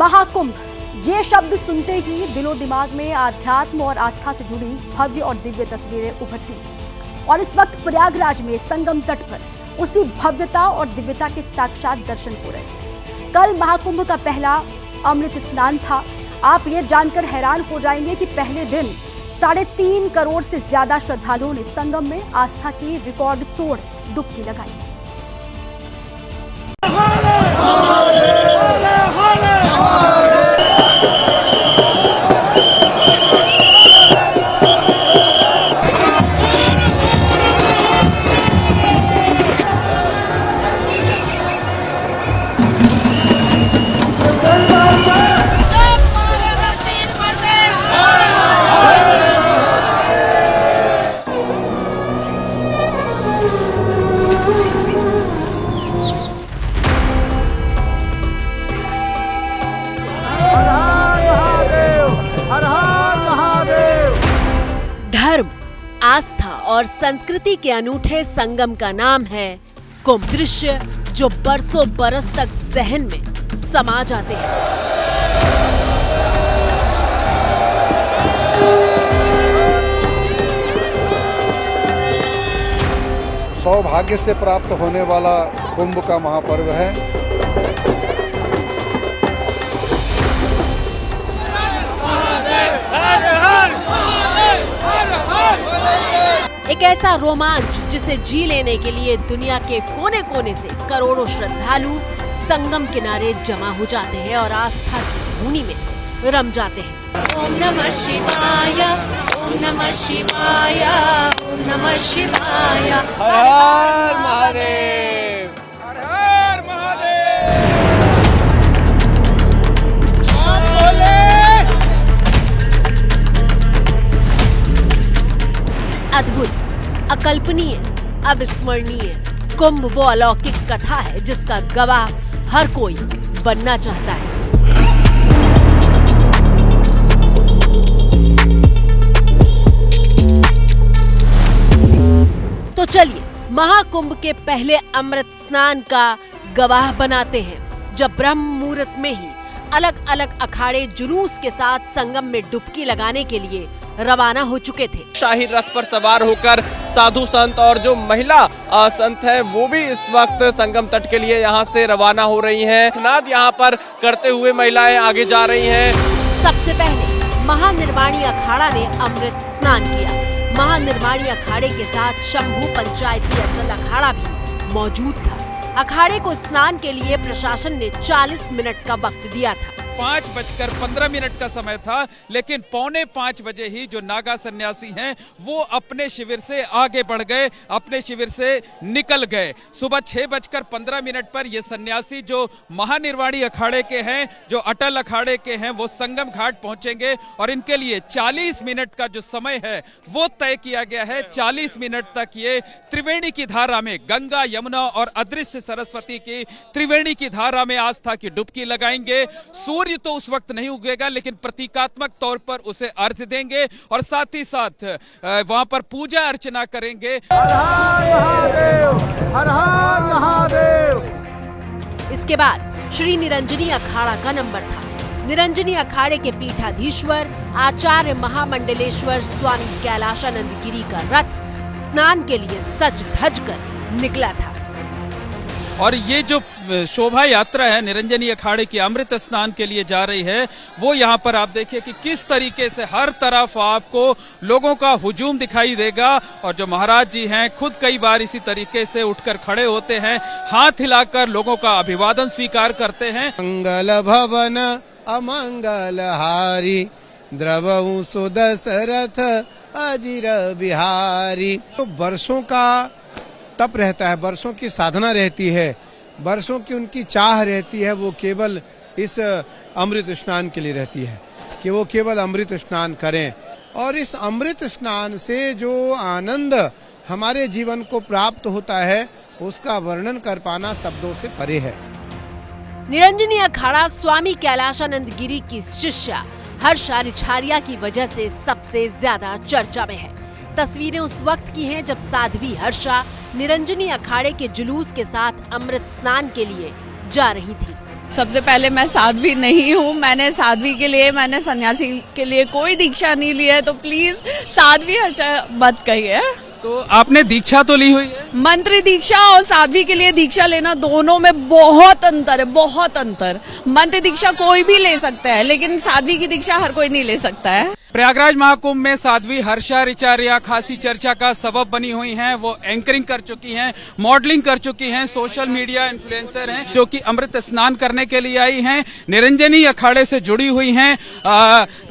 महाकुंभ, ये शब्द सुनते ही दिलो दिमाग में आध्यात्म और आस्था से जुड़ी भव्य और दिव्य तस्वीरें उभरती हैं। और इस वक्त प्रयागराज में संगम तट पर उसी भव्यता और दिव्यता के साक्षात दर्शन हो रहे हैं। कल महाकुंभ का पहला अमृत स्नान था। आप ये जानकर हैरान हो जाएंगे कि पहले दिन 3.5 करोड़ से ज्यादा श्रद्धालुओं ने संगम में आस्था की रिकॉर्ड तोड़ डुबकी लगाई। धर्म, आस्था और संस्कृति के अनूठे संगम का नाम है कुंभ। दृश्य जो बरसों बरस तक जहन में समा जाते हैं। सौभाग्य से प्राप्त होने वाला कुंभ का महापर्व है। एक ऐसा रोमांच जिसे जी लेने के लिए दुनिया के कोने कोने से करोड़ों श्रद्धालु संगम किनारे जमा हो जाते हैं और आस्था की धूनी में रम जाते हैं। ओम नमः शिवाय, ओम नमः शिवाय, ओम नमः शिवाय। हर हर महादेव, हर हर महादेव। अद्भुत, अकल्पनीय, अविस्मरणीय कुंभ वो अलौकिक कथा है जिसका गवाह हर कोई बनना चाहता है। तो चलिए महाकुंभ के पहले अमृत स्नान का गवाह बनाते हैं, जब ब्रह्म मुहूर्त में ही अलग अलग अखाड़े जुलूस के साथ संगम में डुबकी लगाने के लिए रवाना हो चुके थे। शाही रथ पर सवार होकर साधु संत और जो महिला संत है वो भी इस वक्त संगम तट के लिए यहाँ से रवाना हो रही हैं। नाद यहाँ पर करते हुए महिलाएं आगे जा रही हैं। सबसे पहले महानिर्वाणी अखाड़ा ने अमृत स्नान किया। महानिर्वाणी अखाड़े के साथ शंभू पंचायती अटल अखाड़ा भी मौजूद था। अखाड़े को स्नान के लिए प्रशासन ने 40 मिनट का वक्त दिया था। 5:15 का समय था, लेकिन 4:45 बजे ही जो नागा सन्यासी हैं वो अपने शिविर से आगे बढ़ गए, अपने शिविर से निकल गए। सुबह 6:15 पर ये सन्यासी जो महानिर्वाणी अखाड़े के हैं, जो अटल अखाड़े के हैं, वो संगम घाट पहुंचेंगे और इनके लिए 40 मिनट का जो समय है वो तय किया गया है। 40 मिनट तक ये त्रिवेणी की धारा में, गंगा, यमुना और अदृश्य सरस्वती की त्रिवेणी की धारा में आस्था की डुबकी लगाएंगे। सूर्य तो उस वक्त नहीं उगेगा, लेकिन प्रतीकात्मक तौर पर उसे अर्घ्य देंगे और साथ ही साथ वहां पर पूजा अर्चना करेंगे। हर हर महादेव, हर हर महादेव। इसके बाद श्री निरंजनी अखाड़ा का नंबर था। निरंजनी अखाड़े के पीठाधीश्वर आचार्य महामंडलेश्वर स्वामी कैलाशानंद गिरी का रथ स्नान के लिए सज धज कर निकला था। और ये जो शोभा यात्रा है निरंजनी अखाड़े की अमृत स्नान के लिए जा रही है, वो यहाँ पर आप देखिए कि किस तरीके से हर तरफ आपको लोगों का हुजूम दिखाई देगा। और जो महाराज जी हैं खुद कई बार इसी तरीके से उठकर खड़े होते हैं, हाथ हिलाकर लोगों का अभिवादन स्वीकार करते हैं। मंगल भवन अमंगल हारी, द्रवहु सुदशरथ अजिर बिहारी। तो वर्षों का तप रहता है, वर्षों की साधना रहती है, वर्षों की उनकी चाह रहती है। वो केवल इस अमृत स्नान के लिए रहती है कि वो केवल अमृत स्नान करें। और इस अमृत स्नान से जो आनंद हमारे जीवन को प्राप्त होता है उसका वर्णन कर पाना शब्दों से परे है। निरंजनी अखाड़ा स्वामी कैलाशानंद गिरी की शिष्या हर्षा रिछारिया की वजह से सबसे ज्यादा चर्चा में है। तस्वीरें उस वक्त की हैं जब साध्वी हर्षा निरंजनी अखाड़े के जुलूस के साथ अमृत स्नान के लिए जा रही थी। सबसे पहले मैं साध्वी नहीं हूँ, मैंने सन्यासी के लिए कोई दीक्षा नहीं ली है, तो प्लीज साध्वी हर्षा मत कहिए। तो आपने दीक्षा तो ली हुई है? मंत्री दीक्षा और साध्वी के लिए दीक्षा लेना दोनों में बहुत अंतर है, बहुत अंतर। मंत्री दीक्षा कोई भी ले सकता है, लेकिन साध्वी की दीक्षा हर कोई नहीं ले सकता है। प्रयागराज महाकुंभ में साध्वी हर्षा रिचारिया खासी चर्चा का सबब बनी हुई हैं। वो एंकरिंग कर चुकी हैं, मॉडलिंग कर चुकी हैं, सोशल मीडिया इन्फ्लुएंसर हैं, जो कि अमृत स्नान करने के लिए आई हैं। निरंजनी अखाड़े से जुड़ी हुई हैं।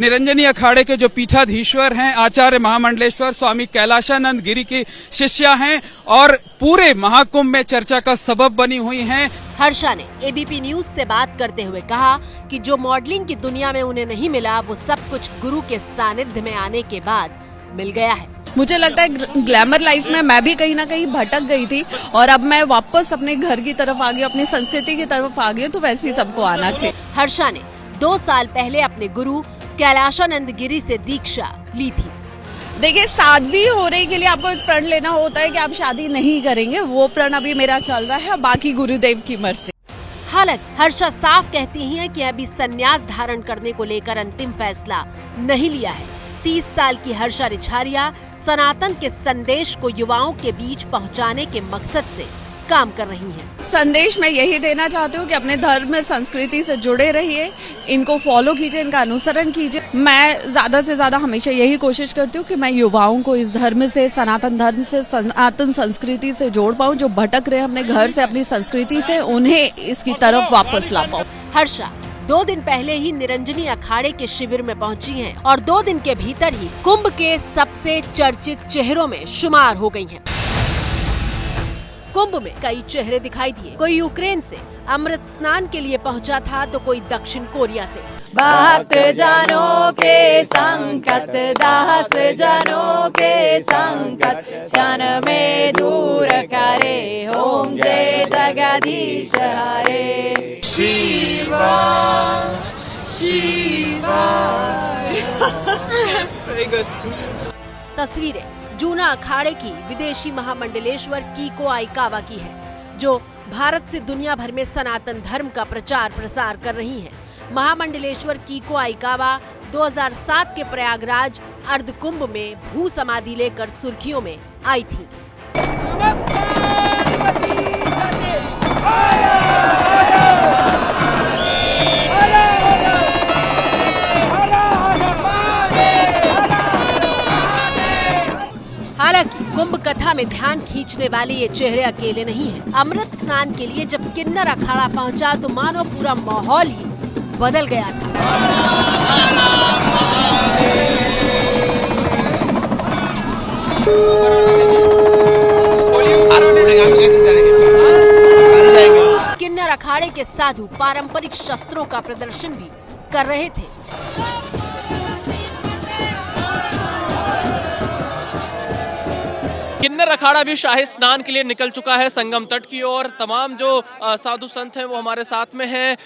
निरंजनी अखाड़े के जो पीठाधीश्वर हैं आचार्य महामंडलेश्वर स्वामी कैलाशानंद गिरी की शिष्या हैं और पूरे महाकुंभ में चर्चा का सबब बनी हुई हैं। हर्षा ने एबीपी न्यूज से बात करते हुए कहा कि जो मॉडलिंग की दुनिया में उन्हें नहीं मिला, वो सब कुछ गुरु के सानिध्य में आने के बाद मिल गया है। मुझे लगता है ग्लैमर लाइफ में मैं भी कहीं ना कहीं भटक गई थी और अब मैं वापस अपने घर की तरफ आ गई, अपनी संस्कृति की तरफ आ गई, तो वैसे ही सबको आना चाहिए। हर्षा ने 2 साल पहले अपने गुरु कैलाशानंद गिरी से दीक्षा ली थी। देखिए, साध्वी होने के लिए आपको एक प्रण लेना होता है कि आप शादी नहीं करेंगे। वो प्रण अभी मेरा चल रहा है, बाकी गुरुदेव की मर्जी। हालांकि हर्षा साफ कहती हैं कि अभी संन्यास धारण करने को लेकर अंतिम फैसला नहीं लिया है। 30 साल की हर्षा रिछारिया सनातन के संदेश को युवाओं के बीच पहुंचाने के मकसद से काम कर रही हैं। संदेश मैं यही देना चाहती हूँ कि अपने धर्म में संस्कृति से जुड़े रहिए, इनको फॉलो कीजिए, इनका अनुसरण कीजिए। मैं ज्यादा से ज्यादा हमेशा यही कोशिश करती हूँ कि मैं युवाओं को इस धर्म से, सनातन धर्म से, सनातन संस्कृति से जोड़ पाऊँ। जो भटक रहे हैं अपने घर से, अपनी संस्कृति से, उन्हें इसकी तरफ वापस ला पाऊँ। हर्षा 2 दिन पहले ही निरंजनी अखाड़े के शिविर में पहुंची हैं और 2 दिन के भीतर ही कुंभ के सबसे चर्चित चेहरों में शुमार हो गई हैं। कुंभ में कई चेहरे दिखाई दिए। कोई यूक्रेन से अमृत स्नान के लिए पहुंचा था, तो कोई दक्षिण कोरिया से। भक्त जनों के संकट, दास जनों के संकट, क्षण में दूर करे, ओम जय जगदीश हरे। शिवा शिवा। तस्वीरें जूना अखाड़े की विदेशी महामंडलेश्वर कीको आइकावा की है, जो भारत से दुनिया भर में सनातन धर्म का प्रचार प्रसार कर रही हैं। महामंडलेश्वर कीको आइकावा 2007 के प्रयागराज अर्ध कुंभ में भू समाधि लेकर सुर्खियों में आई थी। हालांकि कुंभ कथा में ध्यान खींचने वाले ये चेहरे अकेले नहीं हैं। अमृत स्नान के लिए जब किन्नर अखाड़ा पहुंचा, तो मानो पूरा माहौल ही बदल गया था। किन्नर अखाड़े के साधु पारंपरिक शस्त्रों का प्रदर्शन भी कर रहे थे। किन्नर अखाड़ा भी शाही स्नान के लिए निकल चुका है संगम तट की ओर। तमाम जो साधु संत हैं वो हमारे साथ में हैं।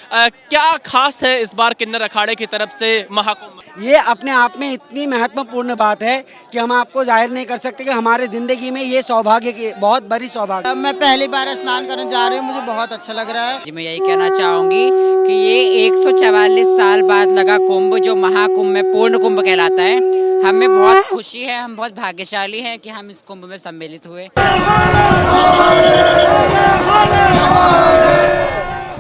क्या खास है इस बार किन्नर अखाड़े की तरफ से महाकुंभ? ये अपने आप में इतनी महत्वपूर्ण बात है कि हम आपको जाहिर नहीं कर सकते कि हमारे जिंदगी में ये सौभाग्य की बहुत बड़ी सौभाग्य। मैं पहली बार स्नान करने जा रही हूँ, मुझे बहुत अच्छा लग रहा है। जी, मैं यही कहना चाहूंगी कि ये 144 साल बाद लगा कुंभ, जो महाकुंभ में पूर्ण कुंभ कहलाता है, हमें बहुत खुशी है, हम बहुत भाग्यशाली हैं कि हम इस कुंभ में सम्मिलित हुए।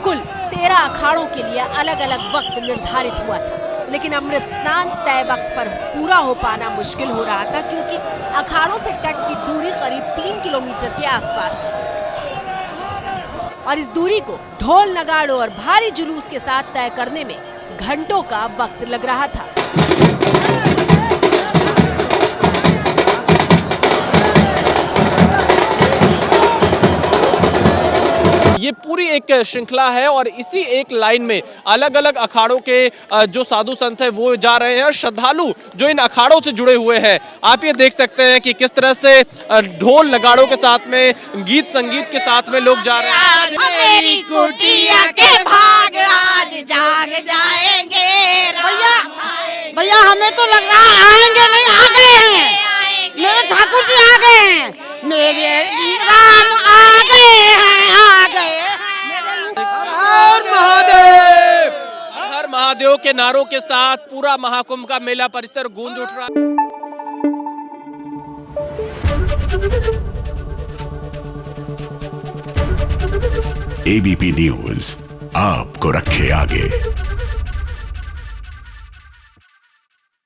कुल 13 अखाड़ों के लिए अलग अलग वक्त निर्धारित हुआ था, लेकिन अमृत स्नान तय वक्त पर पूरा हो पाना मुश्किल हो रहा था, क्योंकि अखाड़ों से तट की दूरी करीब 3 किलोमीटर के आसपास है और इस दूरी को ढोल नगाड़ों और भारी जुलूस के साथ तय करने में घंटों का वक्त लग रहा था। ये पूरी एक श्रृंखला है और इसी एक लाइन में अलग अलग अखाड़ों के जो साधु संत हैं वो जा रहे हैं और श्रद्धालु जो इन अखाड़ों से जुड़े हुए हैं, आप ये देख सकते हैं कि किस तरह से ढोल नगाड़ों के साथ में, गीत संगीत के साथ में लोग जा रहे हैं। मेरी कुटिया के भाग आज जाग जाएंगे। भैया हमें तो लग रहा है आएंगे नहीं, आ गए हैं, मेरे ठाकुर जी आ गए हैं, मेरे राम आ गए हैं, आ गए। हर महादेव। के नारों के साथ पूरा महाकुंभ का मेला परिसर गूंज उठ रहा है। एबीपी न्यूज आपको रखे आगे।